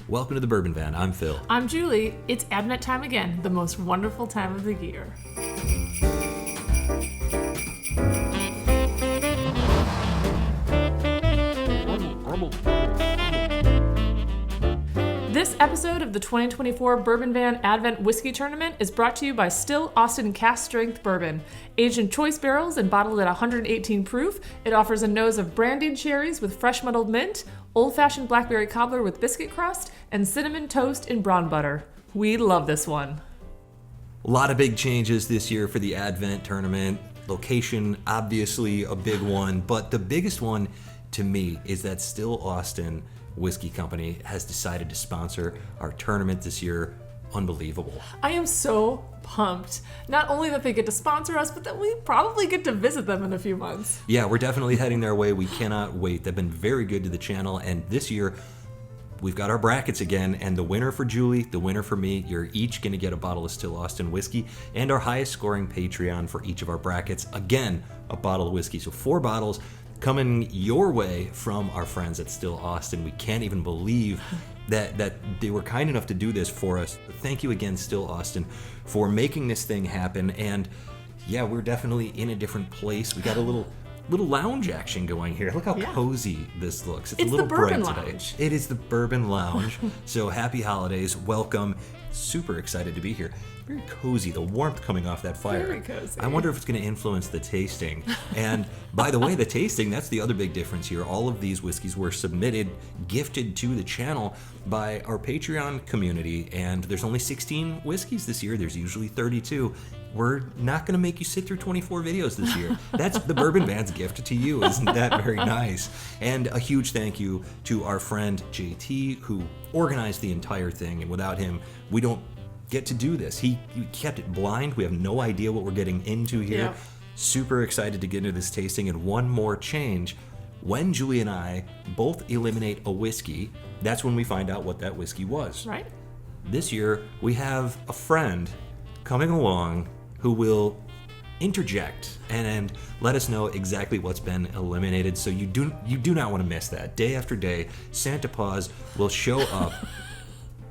Welcome to the Bourbon Van. I'm Phil. I'm Julie. It's Advent time again, the most wonderful time of the year. This episode of the 2024 Bourbon Van Advent Whiskey Tournament is brought to you by Still Austin Cask Strength Bourbon. Aged in choice barrels and bottled at 118 proof, it offers a nose of brandied cherries with fresh muddled mint, old-fashioned blackberry cobbler with biscuit crust, and cinnamon toast in brown butter. We love this one. A lot of big changes this year for the Advent Tournament. Location, obviously a big one, but the biggest one to me is that Still Austin Whiskey Company has decided to sponsor our tournament this year. Unbelievable. I am so pumped. Not only that they get to sponsor us, but that we probably get to visit them in a few months. Yeah, we're definitely heading their way. We cannot wait. They've been very good to the channel, and this year we've got our brackets again, and the winner for Julie, the winner for me, you're each going to get a bottle of Still Austin whiskey, and our highest scoring Patreon for each of our brackets, again, a bottle of whiskey. So 4 bottles coming your way from our friends at Still Austin. We can't even believe that they were kind enough to do this for us. Thank you again, Still Austin, for making this thing happen. And yeah, we're definitely in a different place. We got a little lounge action going here. Look how cozy this looks. It's a little the Bourbon bright Lounge. today. It is the Bourbon Lounge. So happy holidays. Welcome. Super excited to be here. Very cozy. The warmth coming off that fire. Very cozy. I wonder if it's going to influence the tasting. And by the way, the tasting, that's the other big difference here. All of these whiskeys were submitted, gifted to the channel by our Patreon community. And there's only 16 whiskeys this year. There's usually 32. We're not going to make you sit through 24 videos this year. That's the Bourbon Van's gift to you. Isn't that very nice? And a huge thank you to our friend JT, who organized the entire thing. And without him, we don't get to do this. He kept it blind. We have no idea what we're getting into here. Yeah. Super excited to get into this tasting. And one more change. When Julie and I both eliminate a whiskey, that's when we find out what that whiskey was. Right? This year, we have a friend coming along who will interject and let us know exactly what's been eliminated. So you do not want to miss that. Day after day, Santa Paws will show up.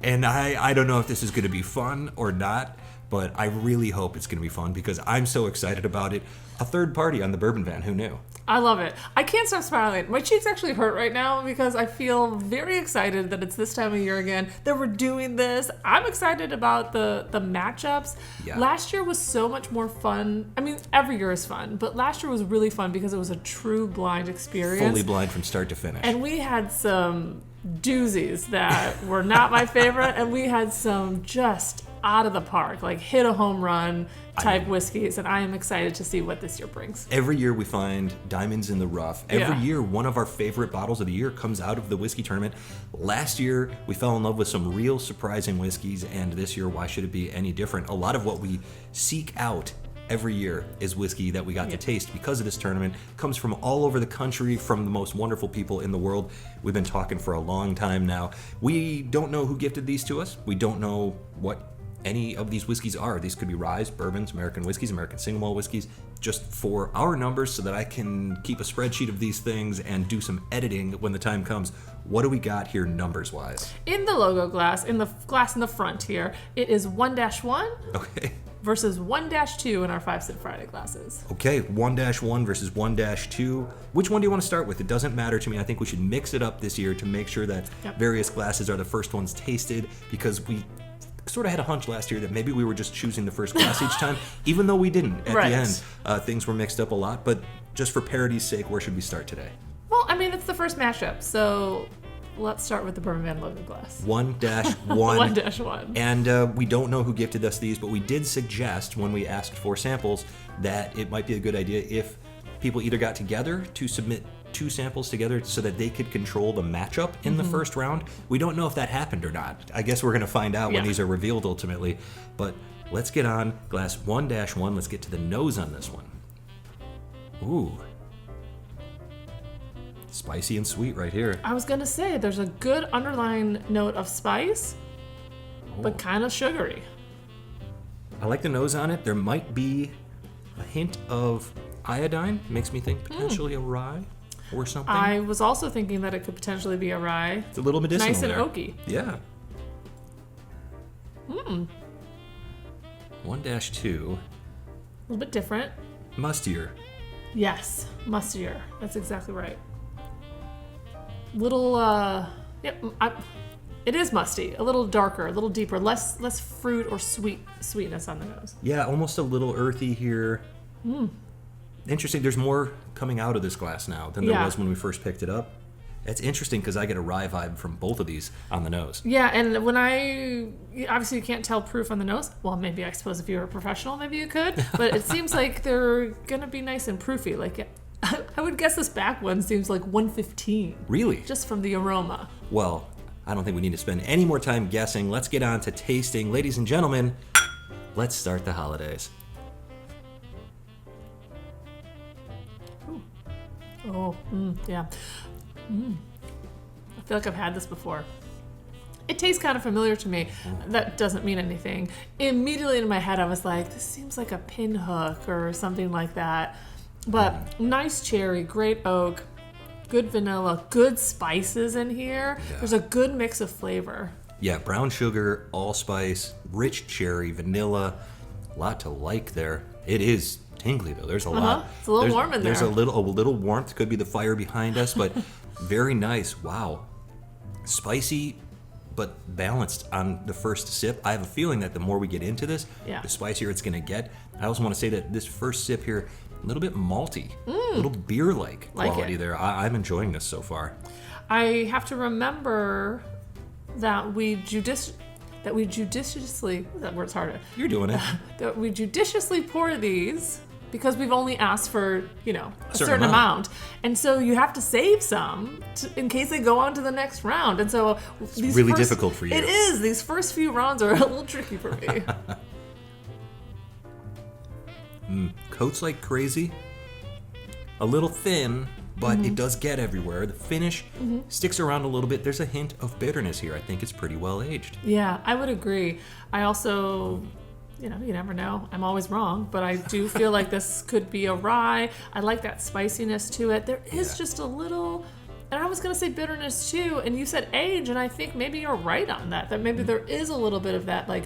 And I don't know if this is going to be fun or not, but I really hope it's going to be fun because I'm so excited about it. A third party on the Bourbon Van, who knew? I love it. I can't stop smiling. My cheeks actually hurt right now because I feel very excited that it's this time of year again, that we're doing this. I'm excited about the matchups. Yeah. Last year was so much more fun. I mean, every year is fun, but last year was really fun because it was a true blind experience. Fully blind from start to finish. And we had some doozies that were not my favorite, and we had some just out of the park, like hit a home run type whiskeys, and I am excited to see what this year brings. Every year we find diamonds in the rough. Every year one of our favorite bottles of the year comes out of the whiskey tournament. Last year we fell in love with some real surprising whiskeys, and this year, why should it be any different? A lot of what we seek out every year is whiskey that we got to taste because of this tournament. Comes from all over the country, from the most wonderful people in the world. We've been talking for a long time now. We don't know who gifted these to us. We don't know what any of these whiskeys are. These could be ryes, bourbons, American whiskeys, American single malt whiskeys. Just for our numbers so that I can keep a spreadsheet of these things and do some editing when the time comes. What do we got here numbers-wise? In the logo glass, in the glass in the front here, it is 1-1. Okay. Versus 1-2 in our 5 Cent Friday glasses. Okay, 1-1 versus 1-2. Which one do you want to start with? It doesn't matter to me. I think we should mix it up this year to make sure that various glasses are the first ones tasted, because we sort of had a hunch last year that maybe we were just choosing the first glass each time, even though we didn't at the end. Things were mixed up a lot, but just for parity's sake, where should we start today? Well, I mean, it's the first mashup, so let's start with the Bourbon Van logo glass. 1-1. 1-1. And we don't know who gifted us these, but we did suggest when we asked for samples that it might be a good idea if people either got together to submit 2 samples together so that they could control the matchup in the first round. We don't know if that happened or not. I guess we're going to find out when these are revealed ultimately. But let's get on glass 1-1. Let's get to the nose on this one. Ooh. Spicy and sweet right here. I was going to say, there's a good underlying note of spice, but kind of sugary. I like the nose on it. There might be a hint of iodine. Makes me think potentially a rye. or something. I was also thinking that it could potentially be a rye. It's a little medicinal. Nice and there. oaky. Yeah. 1-2. A little bit different. Mustier. Yes, mustier. That's exactly right. Little, it is musty. A little darker, a little deeper, less fruit or sweetness on the nose. Yeah, almost a little earthy here. Interesting. There's more coming out of this glass now than there was when we first picked it up. It's interesting because I get a rye vibe from both of these on the nose. Yeah, and when obviously you can't tell proof on the nose. Well, maybe I suppose if you were a professional, maybe you could. But it seems like they're gonna be nice and proofy. Like, I would guess this back one seems like 115. Really? Just from the aroma. Well, I don't think we need to spend any more time guessing. Let's get on to tasting. Ladies and gentlemen, let's start the holidays. Oh, yeah. I feel like I've had this before. It tastes kind of familiar to me. That doesn't mean anything. Immediately in my head, I was like, this seems like a pinhook or something like that. But nice cherry, great oak, good vanilla, good spices in here. Yeah. There's a good mix of flavor. Yeah, brown sugar, allspice, rich cherry, vanilla. A lot to like there. It is tingly though. There's a lot. It's a little warm in there. There's a little warmth. Could be the fire behind us, but very nice. Wow. Spicy, but balanced on the first sip. I have a feeling that the more we get into this, the spicier it's going to get. I also want to say that this first sip here, a little bit malty, a little beer-like quality there. I'm enjoying this so far. I have to remember that we judiciously, that word's harder. You're doing it. That we judiciously pour these because we've only asked for, a certain amount. And so you have to save some in case they go on to the next round. And so it's really difficult for you. It is. These first few rounds are a little tricky for me. Coats like crazy. A little thin, but it does get everywhere. The finish sticks around a little bit. There's a hint of bitterness here. I think it's pretty well aged. Yeah, I would agree. I also, you never know. I'm always wrong, but I do feel like this could be a rye. I like that spiciness to it. There is just a little, and I was going to say bitterness too, and you said age, and I think maybe you're right on that maybe there is a little bit of that, like,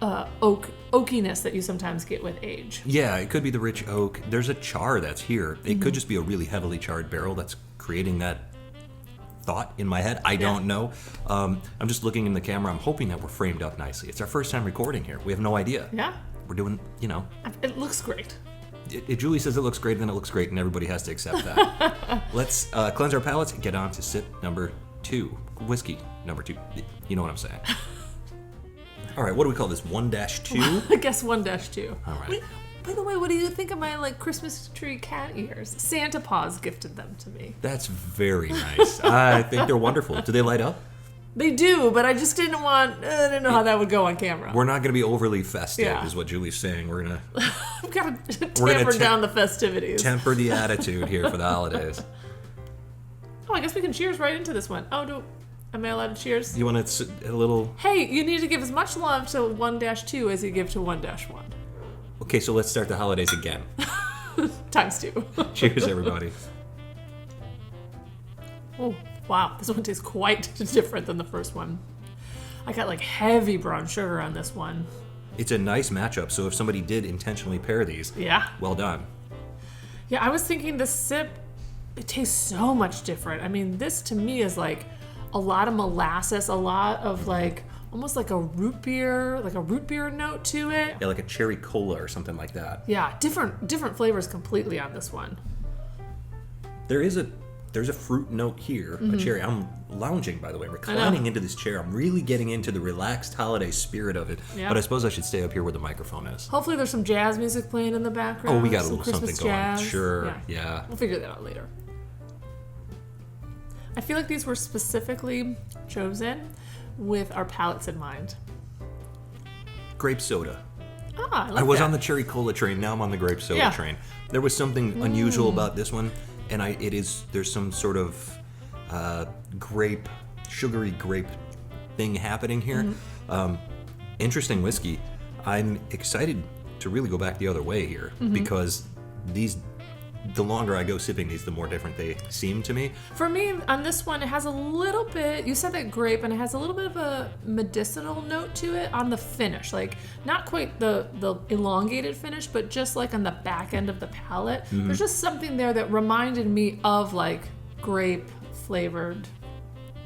oakiness that you sometimes get with age. Yeah, it could be the rich oak. There's a char that's here. It could just be a really heavily charred barrel that's creating that thought in my head. I don't know. I'm just looking in the camera. I'm hoping that we're framed up nicely. It's our first time recording here. We have no idea. Yeah. We're doing, It looks great. If Julie says it looks great, then it looks great, and everybody has to accept that. Let's cleanse our palates and get on to sip number 2. Whiskey number 2. You know what I'm saying. All right, what do we call this? 1-2? I guess 1-2. All right. By the way, what do you think of my Christmas tree cat ears? Santa Paws gifted them to me. That's very nice. I think they're wonderful. Do they light up? They do, but I just didn't know how that would go on camera. We're not going to be overly festive, is what Julie's saying. We're going to... We've got to tamper down the festivities. Temper the attitude here for the holidays. Oh, I guess we can cheers right into this one. Am I allowed to cheers? You want to a little... Hey, you need to give as much love to 1-2 as you give to 1-1. Okay, so let's start the holidays again. Times 2. Cheers, everybody. Oh, wow. This one tastes quite different than the first one. I got heavy brown sugar on this one. It's a nice matchup, so if somebody did intentionally pair these, well done. Yeah, I was thinking this sip, it tastes so much different. I mean, this to me is a lot of molasses, a lot of almost like a root beer note to it. Yeah, like a cherry cola or something like that. Yeah, different flavors completely on this one. There's a fruit note here, a cherry. I'm lounging, by the way, reclining into this chair. I'm really getting into the relaxed holiday spirit of it. Yep. But I suppose I should stay up here where the microphone is. Hopefully there's some jazz music playing in the background. Oh, we got a little Christmas something jazz. going. Sure, yeah. We'll figure that out later. I feel like these were specifically chosen with our palates in mind. Grape soda. I was on the cherry cola train. Now I'm on the grape soda train. There was something unusual about this one, and there's some sort of sugary grape thing happening here. Interesting whiskey. I'm excited to really go back the other way here because these the longer I go sipping these, the more different they seem to me. For me, on this one, it has a little bit, you said that grape, and it has a little bit of a medicinal note to it on the finish. Like, not quite the elongated finish, but just like on the back end of the palate. There's just something there that reminded me of like grape flavored.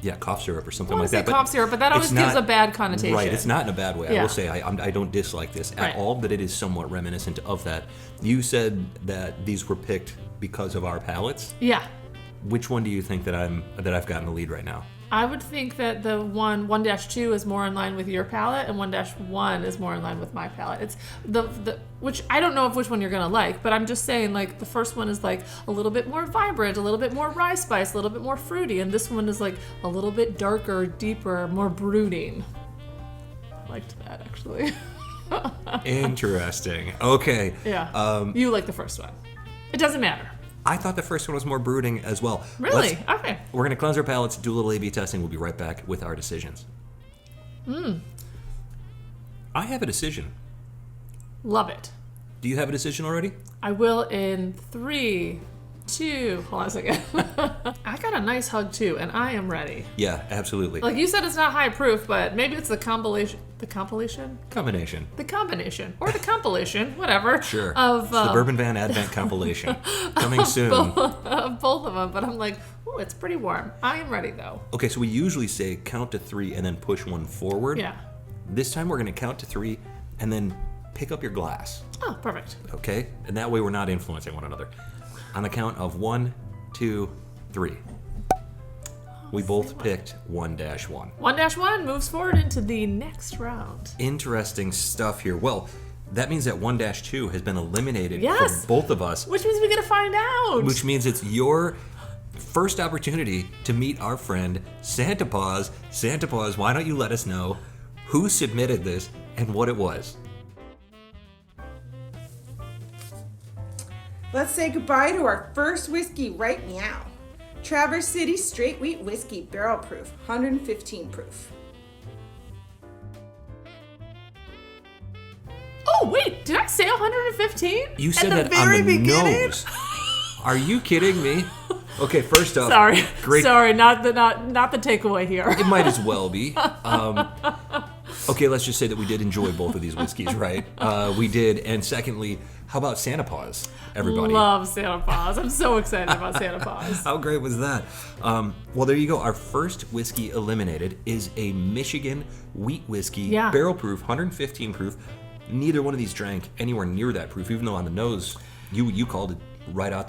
Yeah, cough syrup or something I like want to that. say cough syrup, but that always gives a bad connotation. Right, it's not in a bad way. Yeah. I will say I don't dislike this at all, but it is somewhat reminiscent of that. You said that these were picked because of our palates. Yeah. Which one do you think that I've gotten the lead right now? I would think that the 1-2 is more in line with your palate, and 1-1 is more in line with my palate. It's which I don't know which one you're gonna like, but I'm just saying, like, the first one is like a little bit more vibrant, a little bit more rye spice, a little bit more fruity, and this one is like a little bit darker, deeper, more brooding. I liked that, actually. Interesting. Okay. Yeah. You like the first one. It doesn't matter. I thought the first one was more brooding as well. Really? Okay. We're going to cleanse our palates, do a little A/B testing. We'll be right back with our decisions. I have a decision. Love it. Do you have a decision already? I will in 3, 2. Hold on a second. I got a nice hug too, and I am ready. Yeah, absolutely. Like you said, it's not high proof, but maybe it's the compilation. The compilation? Combination. The combination. Or the compilation, whatever. Sure. Of It's the Bourbon Van Advent compilation. Coming soon. Both of them, but I'm like, ooh, it's pretty warm. I am ready though. Okay, so we usually say count to 3 and then push one forward. Yeah. This time we're going to count to 3 and then pick up your glass. Oh, perfect. Okay? And that way we're not influencing one another. On the count of 1, 2, 3. We both picked 1-1. 1-1 moves forward into the next round. Interesting stuff here. Well, that means that 1-2 has been eliminated Yes. for both of us. Which means we get to find out. Which means it's your first opportunity to meet our friend Santa Paws. Santa Paws, why don't you let us know who submitted this and what it was? Let's say goodbye to our first whiskey right now. Traverse City Straight Wheat Whiskey, barrel proof, 115 proof. Oh, wait, did I say 115? You said at the that on very the beginning? nose. Are you kidding me? Okay, first off, Sorry. great. Sorry, not the takeaway here. It might as well be. Okay, let's just say that we did enjoy both of these whiskeys, right? We did. And secondly, how about Santa Paws, everybody? Love Santa Paws. I'm so excited about Santa Paws. How great was that? Well, there you go. Our first whiskey eliminated is a Michigan wheat whiskey, Yeah. barrel proof, 115 proof. Neither one of these drank anywhere near that proof, even though on the nose, you called it right out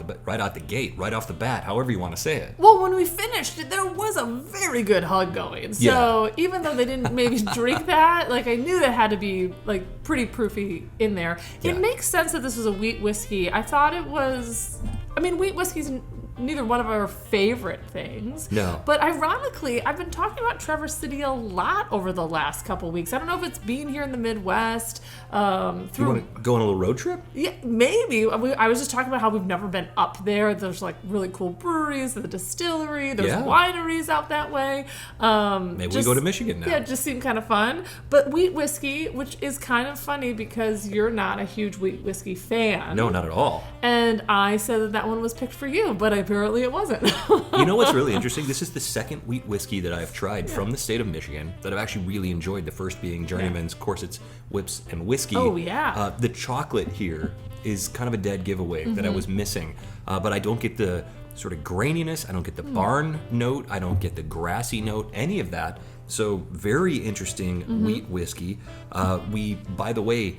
the gate, right off the bat, however you want to say it. Well, when we finished, there was a very good hug going. So even though they didn't maybe drink that, like I knew that had to be like pretty proofy in there. Yeah. It makes sense that this was a wheat whiskey. I thought it was. I mean, wheat whiskey's neither one of our favorite things. No. But ironically, I've been talking about Traverse City a lot over the last couple weeks. I don't know if it's being here in the Midwest. You want to go on a little road trip? Yeah, maybe. I was just talking about how we've never been up there. There's like really cool breweries, the distillery, there's wineries out that way. Maybe we go to Michigan now. Yeah, it just seemed kind of fun. But wheat whiskey, which is kind of funny because you're not a huge wheat whiskey fan. No, not at all. And I said that one was picked for you, but apparently it wasn't. You know what's really interesting? This is the second wheat whiskey that I've tried from the state of Michigan that I've actually really enjoyed. The first being Journeyman's Corsets, Whips, and Whiskey. Oh, yeah. The chocolate here is kind of a dead giveaway that I was missing. But I don't get the sort of graininess. I don't get the barn note. I don't get the grassy note, any of that. So very interesting wheat whiskey. We, by the way,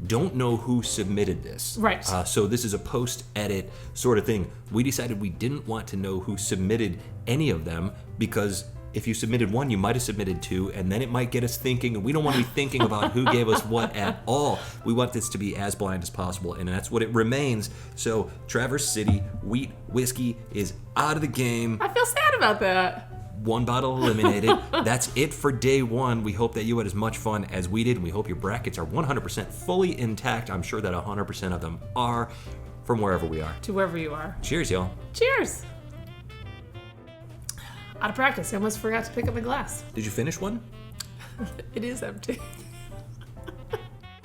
don't know who submitted this. Right. So this is a post-edit sort of thing. We decided we didn't want to know who submitted any of them because if you submitted one, you might have submitted two, and then it might get us thinking, and we don't want to be thinking about who gave us what at all. We want this to be as blind as possible, and that's what it remains. So Traverse City Wheat Whiskey is out of the game. I feel sad about that. One bottle eliminated. That's it for day one. We hope that you had as much fun as we did, and we hope your brackets are 100% fully intact. I'm sure that 100% of them are from wherever we are. To wherever you are. Cheers, y'all. Cheers. Out of practice. I almost forgot to pick up my glass. Did you finish one? It is empty.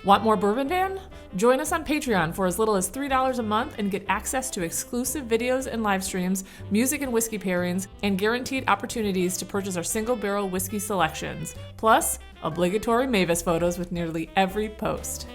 Want more Bourbon Van? Join us on Patreon for as little as $3 a month and get access to exclusive videos and live streams, music and whiskey pairings, and guaranteed opportunities to purchase our single barrel whiskey selections. Plus, obligatory Mavis photos with nearly every post.